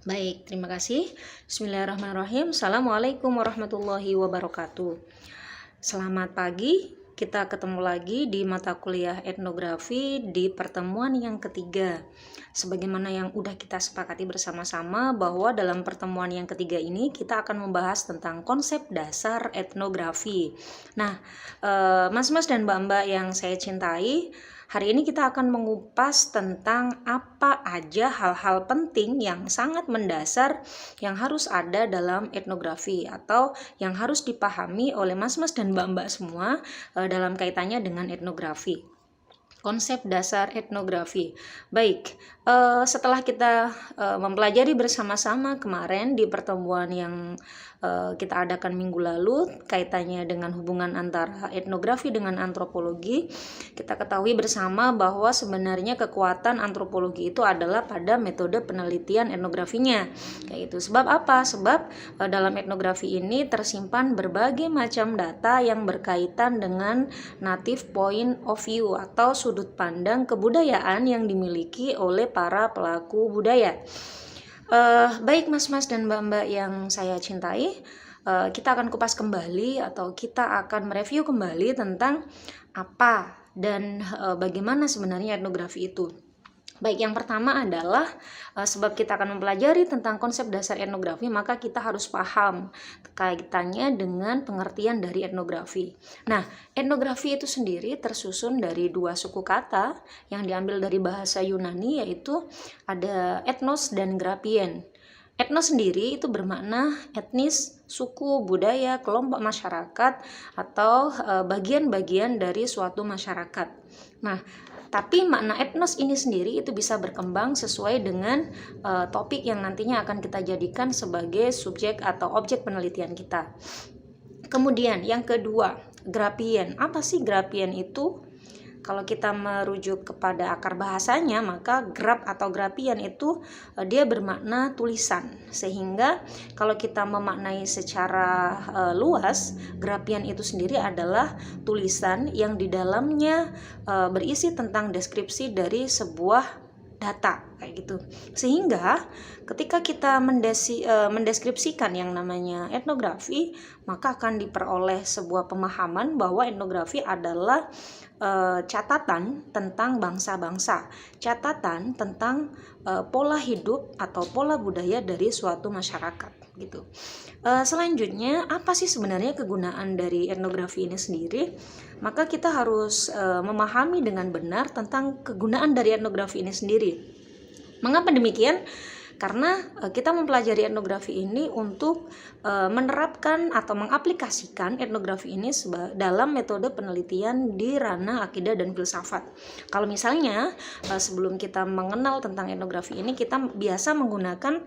Baik, terima kasih. Bismillahirrahmanirrahim. Assalamualaikum warahmatullahi wabarakatuh. Selamat pagi, kita ketemu lagi di mata kuliah etnografi di pertemuan yang ketiga. Sebagaimana yang udah kita sepakati bersama-sama bahwa dalam pertemuan yang ketiga ini kita akan membahas tentang konsep dasar etnografi. Nah, mas-mas dan mbak-mbak yang saya cintai, hari ini kita akan mengupas tentang apa aja hal-hal penting yang sangat mendasar yang harus ada dalam etnografi atau yang harus dipahami oleh mas-mas dan mbak-mbak semua dalam kaitannya dengan etnografi. Konsep dasar etnografi. Baik, setelah kita mempelajari bersama-sama kemarin di pertemuan yang kita adakan minggu lalu kaitannya dengan hubungan antara etnografi dengan antropologi, kita ketahui bersama bahwa sebenarnya kekuatan antropologi itu adalah pada metode penelitian etnografinya. Kayak itu. Sebab apa? Sebab dalam etnografi ini tersimpan berbagai macam data yang berkaitan dengan native point of view atau sudut pandang kebudayaan yang dimiliki oleh para pelaku budaya. Baik mas-mas dan mbak-mbak yang saya cintai, kita akan kupas kembali atau kita akan mereview kembali tentang apa dan bagaimana sebenarnya etnografi itu. Baik, yang pertama adalah sebab kita akan mempelajari tentang konsep dasar etnografi, maka kita harus paham kaitannya dengan pengertian dari etnografi. Nah, etnografi itu sendiri tersusun dari dua suku kata yang diambil dari bahasa Yunani, yaitu ada ethnos dan grapien. Etnos sendiri itu bermakna etnis, suku, budaya, kelompok masyarakat, atau bagian-bagian dari suatu masyarakat. Nah, tapi makna etnos ini sendiri itu bisa berkembang sesuai dengan topik yang nantinya akan kita jadikan sebagai subjek atau objek penelitian kita. Kemudian yang kedua, grapien. Apa sih grapien itu? Kalau kita merujuk kepada akar bahasanya, maka grap atau grapien itu dia bermakna tulisan. Sehingga kalau kita memaknai secara luas, grapien itu sendiri adalah tulisan yang di dalamnya berisi tentang deskripsi dari sebuah data kayak gitu. Sehingga ketika kita mendeskripsikan yang namanya etnografi, maka akan diperoleh sebuah pemahaman bahwa etnografi adalah catatan tentang bangsa-bangsa, catatan tentang pola hidup atau pola budaya dari suatu masyarakat gitu. Selanjutnya, apa sih sebenarnya kegunaan dari etnografi ini sendiri? Maka kita harus memahami dengan benar tentang kegunaan dari etnografi ini sendiri. Mengapa demikian? Karena kita mempelajari etnografi ini untuk menerapkan atau mengaplikasikan etnografi ini dalam metode penelitian di ranah akidah dan filsafat. Kalau misalnya sebelum kita mengenal tentang etnografi ini, kita biasa menggunakan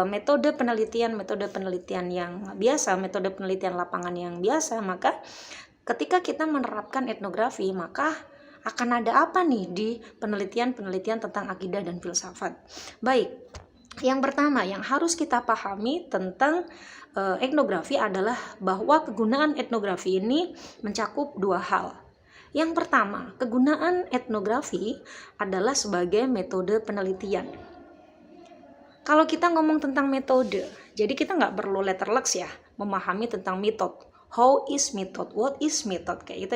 metode penelitian yang biasa, metode penelitian lapangan yang biasa, maka ketika kita menerapkan etnografi, maka akan ada apa nih di penelitian-penelitian tentang akidah dan filsafat? Baik, yang pertama yang harus kita pahami tentang etnografi adalah bahwa kegunaan etnografi ini mencakup dua hal. Yang pertama, kegunaan etnografi adalah sebagai metode penelitian. Kalau kita ngomong tentang metode, jadi kita nggak perlu letterleks ya, memahami tentang method. How is method? What is method? Kayak kita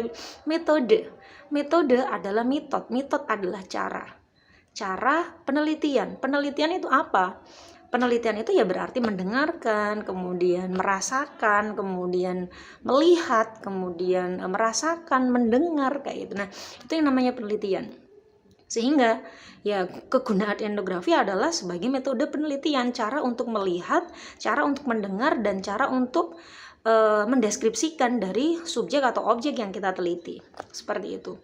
metode. Metode adalah method adalah cara penelitian. Penelitian itu apa? Penelitian itu ya berarti mendengarkan, kemudian merasakan, kemudian melihat, kemudian merasakan, mendengar kayak gitu. Nah, itu yang namanya penelitian. Sehingga ya kegunaan etnografi adalah sebagai metode penelitian, cara untuk melihat, cara untuk mendengar, dan cara untuk mendeskripsikan dari subjek atau objek yang kita teliti. Seperti itu.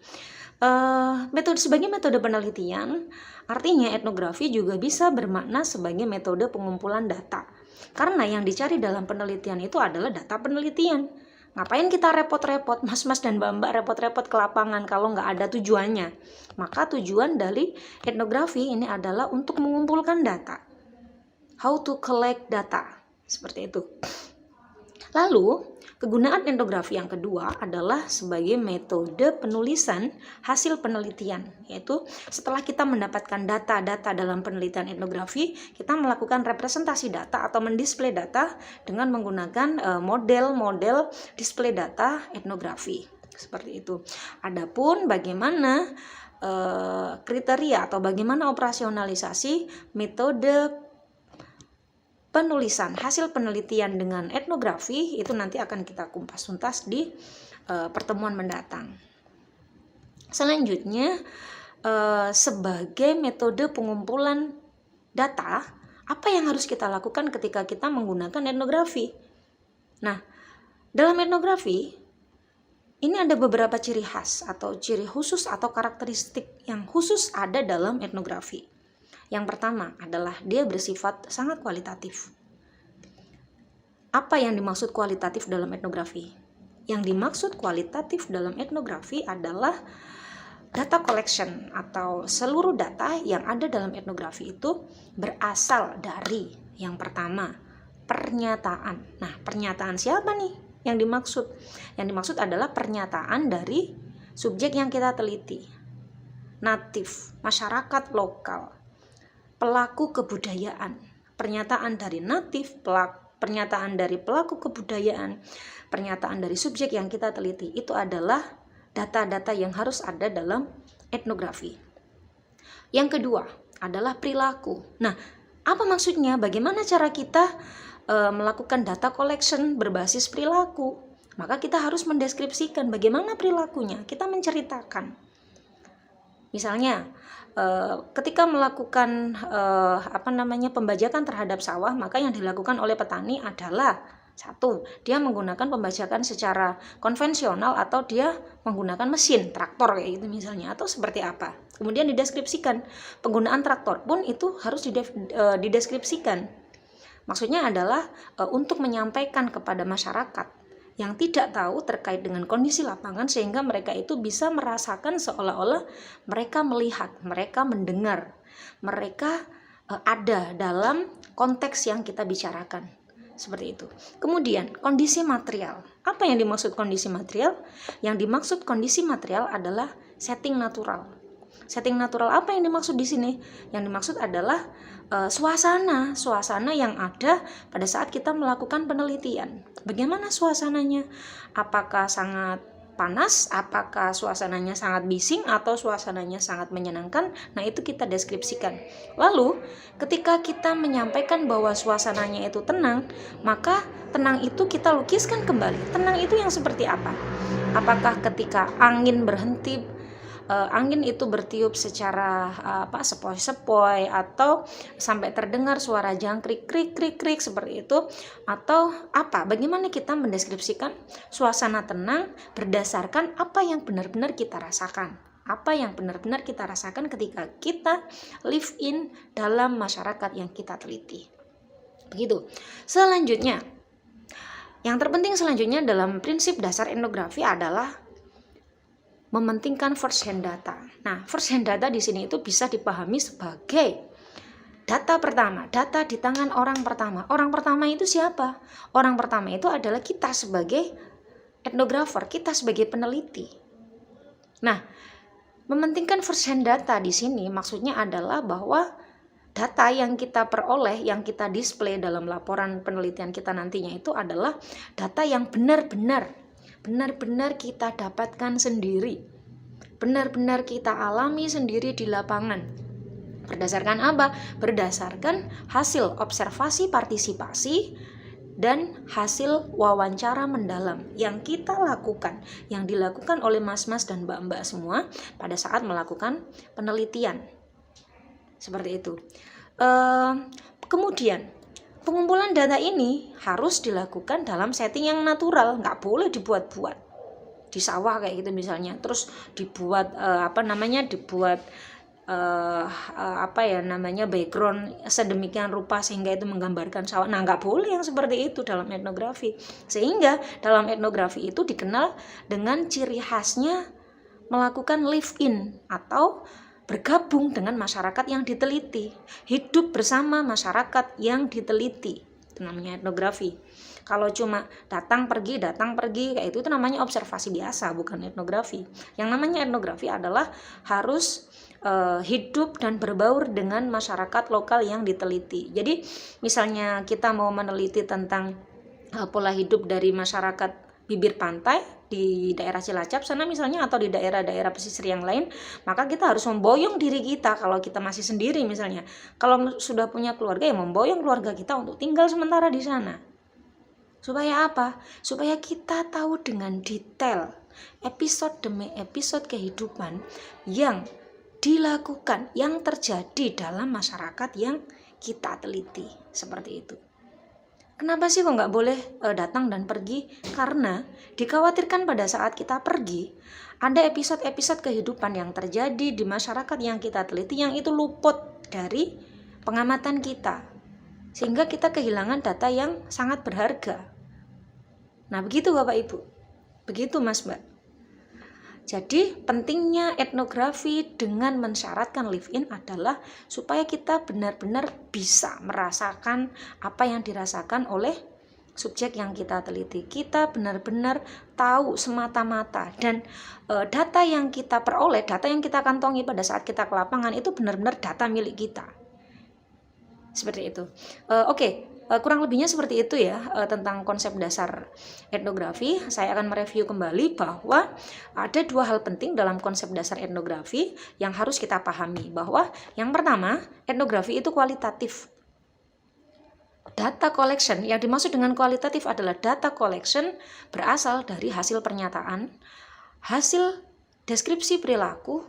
Sebagai metode penelitian, artinya etnografi juga bisa bermakna sebagai metode pengumpulan data. Karena yang dicari dalam penelitian itu adalah data penelitian. Ngapain kita repot-repot, mas-mas dan mbak-mbak repot-repot ke lapangan kalau nggak ada tujuannya? Maka tujuan dari etnografi ini adalah untuk mengumpulkan data. How to collect data, seperti itu. Lalu, kegunaan etnografi yang kedua adalah sebagai metode penulisan hasil penelitian, yaitu setelah kita mendapatkan data-data dalam penelitian etnografi, kita melakukan representasi data atau mendisplay data dengan menggunakan model-model display data etnografi. Seperti itu. Adapun bagaimana kriteria atau bagaimana operasionalisasi metode penulisan hasil penelitian dengan etnografi itu nanti akan kita kupas tuntas di pertemuan mendatang. Selanjutnya, sebagai metode pengumpulan data, apa yang harus kita lakukan ketika kita menggunakan etnografi? Nah, dalam etnografi ini ada beberapa ciri khas atau ciri khusus atau karakteristik yang khusus ada dalam etnografi. Yang pertama adalah dia bersifat sangat kualitatif. Apa yang dimaksud kualitatif dalam etnografi? Yang dimaksud kualitatif dalam etnografi adalah data collection atau seluruh data yang ada dalam etnografi itu berasal dari yang pertama, pernyataan. Nah, pernyataan siapa nih yang dimaksud? Yang dimaksud adalah pernyataan dari subjek yang kita teliti. Natif, masyarakat lokal, pelaku kebudayaan, pernyataan dari natif, pernyataan dari pelaku kebudayaan, pernyataan dari subjek yang kita teliti. Itu adalah data-data yang harus ada dalam etnografi. Yang kedua adalah perilaku. Nah, apa maksudnya? Bagaimana cara kita melakukan data collection berbasis perilaku? Maka kita harus mendeskripsikan bagaimana perilakunya. Kita menceritakan. Misalnya, ketika melakukan pembajakan terhadap sawah, maka yang dilakukan oleh petani adalah satu, dia menggunakan pembajakan secara konvensional atau dia menggunakan mesin traktor kayak gitu misalnya, atau seperti apa. Kemudian dideskripsikan. Penggunaan traktor pun itu harus dideskripsikan. Maksudnya adalah untuk menyampaikan kepada masyarakat yang tidak tahu terkait dengan kondisi lapangan, sehingga mereka itu bisa merasakan seolah-olah mereka melihat, mereka mendengar, mereka ada dalam konteks yang kita bicarakan. Seperti itu. Kemudian kondisi material. Apa yang dimaksud kondisi material? Yang dimaksud kondisi material adalah setting natural. Setting natural apa yang dimaksud di sini? Yang dimaksud adalah suasana yang ada pada saat kita melakukan penelitian. Bagaimana suasananya? Apakah sangat panas? Apakah suasananya sangat bising? Atau suasananya sangat menyenangkan? Nah, itu kita deskripsikan. Lalu, ketika kita menyampaikan bahwa suasananya itu tenang, maka tenang itu kita lukiskan kembali. Tenang itu yang seperti apa? Apakah ketika angin berhenti, angin itu bertiup secara sepoi-sepoi, atau sampai terdengar suara jangkrik krik seperti itu, atau apa? Bagaimana kita mendeskripsikan suasana tenang berdasarkan apa yang benar-benar kita rasakan? Apa yang benar-benar kita rasakan ketika kita live in dalam masyarakat yang kita teliti. Begitu. Selanjutnya, yang terpenting selanjutnya dalam prinsip dasar etnografi adalah mementingkan first hand data. Nah, first hand data di sini itu bisa dipahami sebagai data pertama, data di tangan orang pertama. Orang pertama itu siapa? Orang pertama itu adalah kita sebagai etnografer, kita sebagai peneliti. Nah, mementingkan first hand data di sini maksudnya adalah bahwa data yang kita peroleh, yang kita display dalam laporan penelitian kita nantinya itu adalah data yang benar-benar kita dapatkan sendiri, benar-benar kita alami sendiri di lapangan. Berdasarkan apa? Berdasarkan hasil observasi partisipasi dan hasil wawancara mendalam yang kita lakukan, yang dilakukan oleh mas-mas dan mbak-mbak semua pada saat melakukan penelitian. Seperti itu. Kemudian pengumpulan data ini harus dilakukan dalam setting yang natural, nggak boleh dibuat-buat di sawah kayak gitu misalnya, terus dibuat background sedemikian rupa sehingga itu menggambarkan sawah. Nah, nggak boleh yang seperti itu dalam etnografi. Sehingga dalam etnografi itu dikenal dengan ciri khasnya melakukan live in atau bergabung dengan masyarakat yang diteliti, hidup bersama masyarakat yang diteliti. Itu namanya etnografi. Kalau cuma datang pergi kayak itu namanya observasi biasa, bukan etnografi. Yang namanya etnografi adalah harus hidup dan berbaur dengan masyarakat lokal yang diteliti. Jadi misalnya kita mau meneliti tentang pola hidup dari masyarakat bibir pantai di daerah Cilacap sana misalnya, atau di daerah-daerah pesisir yang lain, maka kita harus memboyong diri kita. Kalau kita masih sendiri misalnya, kalau sudah punya keluarga ya memboyong keluarga kita untuk tinggal sementara di sana. Supaya apa? Supaya kita tahu dengan detail episode demi episode kehidupan yang dilakukan, yang terjadi dalam masyarakat yang kita teliti. Seperti itu. Kenapa sih kok nggak boleh datang dan pergi? Karena dikhawatirkan pada saat kita pergi, ada episode-episode kehidupan yang terjadi di masyarakat yang kita teliti yang itu luput dari pengamatan kita. Sehingga kita kehilangan data yang sangat berharga. Nah begitu Bapak Ibu, begitu Mas Mbak. Jadi pentingnya etnografi dengan mensyaratkan live-in adalah supaya kita benar-benar bisa merasakan apa yang dirasakan oleh subjek yang kita teliti. Kita benar-benar tahu semata-mata, dan data yang kita peroleh, data yang kita kantongi pada saat kita ke lapangan itu benar-benar data milik kita. Seperti itu. Kurang lebihnya seperti itu ya tentang konsep dasar etnografi. Saya akan mereview kembali bahwa ada dua hal penting dalam konsep dasar etnografi yang harus kita pahami. Bahwa yang pertama, etnografi itu kualitatif. Data collection, yang dimaksud dengan kualitatif adalah data collection berasal dari hasil pernyataan, hasil deskripsi perilaku,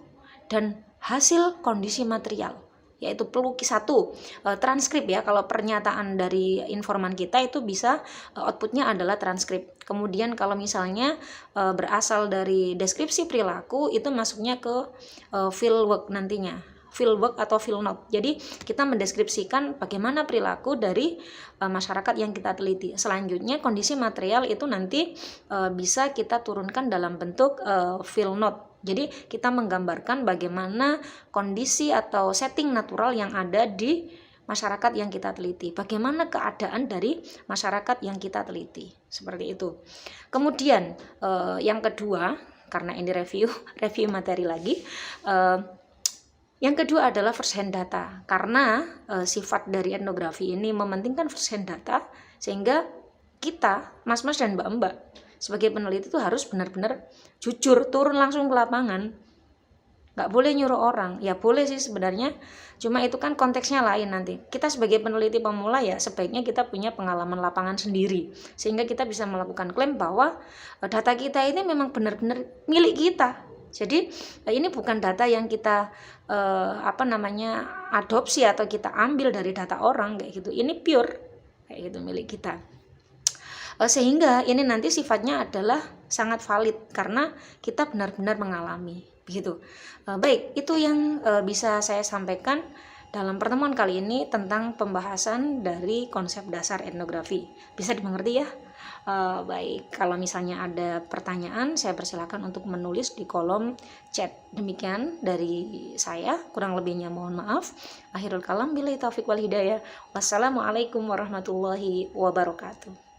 dan hasil kondisi material. Yaitu pelukis satu, transkrip ya, kalau pernyataan dari informan kita itu bisa outputnya adalah transkrip. Kemudian kalau misalnya berasal dari deskripsi perilaku itu masuknya ke field work nantinya, field work atau field note. Jadi kita mendeskripsikan bagaimana perilaku dari masyarakat yang kita teliti. Selanjutnya kondisi material itu nanti bisa kita turunkan dalam bentuk field note. Jadi kita menggambarkan bagaimana kondisi atau setting natural yang ada di masyarakat yang kita teliti. Bagaimana keadaan dari masyarakat yang kita teliti. Seperti itu. Kemudian yang kedua, karena ini review materi lagi, yang kedua adalah first hand data. Karena sifat dari etnografi ini mementingkan first hand data, sehingga kita, mas-mas dan mbak-mbak, sebagai peneliti itu harus benar-benar jujur, turun langsung ke lapangan. Nggak boleh nyuruh orang. Ya boleh sih sebenarnya, cuma itu kan konteksnya lain nanti. Kita sebagai peneliti pemula ya sebaiknya kita punya pengalaman lapangan sendiri, sehingga kita bisa melakukan klaim bahwa data kita ini memang benar-benar milik kita. Jadi ini bukan data yang kita adopsi atau kita ambil dari data orang kayak gitu. Ini pure kayak gitu, milik kita. Sehingga ini nanti sifatnya adalah sangat valid karena kita benar-benar mengalami begitu. Baik, itu yang bisa saya sampaikan dalam pertemuan kali ini tentang pembahasan dari konsep dasar etnografi. Bisa dimengerti ya? Baik, kalau misalnya ada pertanyaan, saya persilakan untuk menulis di kolom chat. Demikian dari saya, kurang lebihnya mohon maaf. Akhirul kalam, billahi taufiq wal hidayah. Wassalamualaikum warahmatullahi wabarakatuh.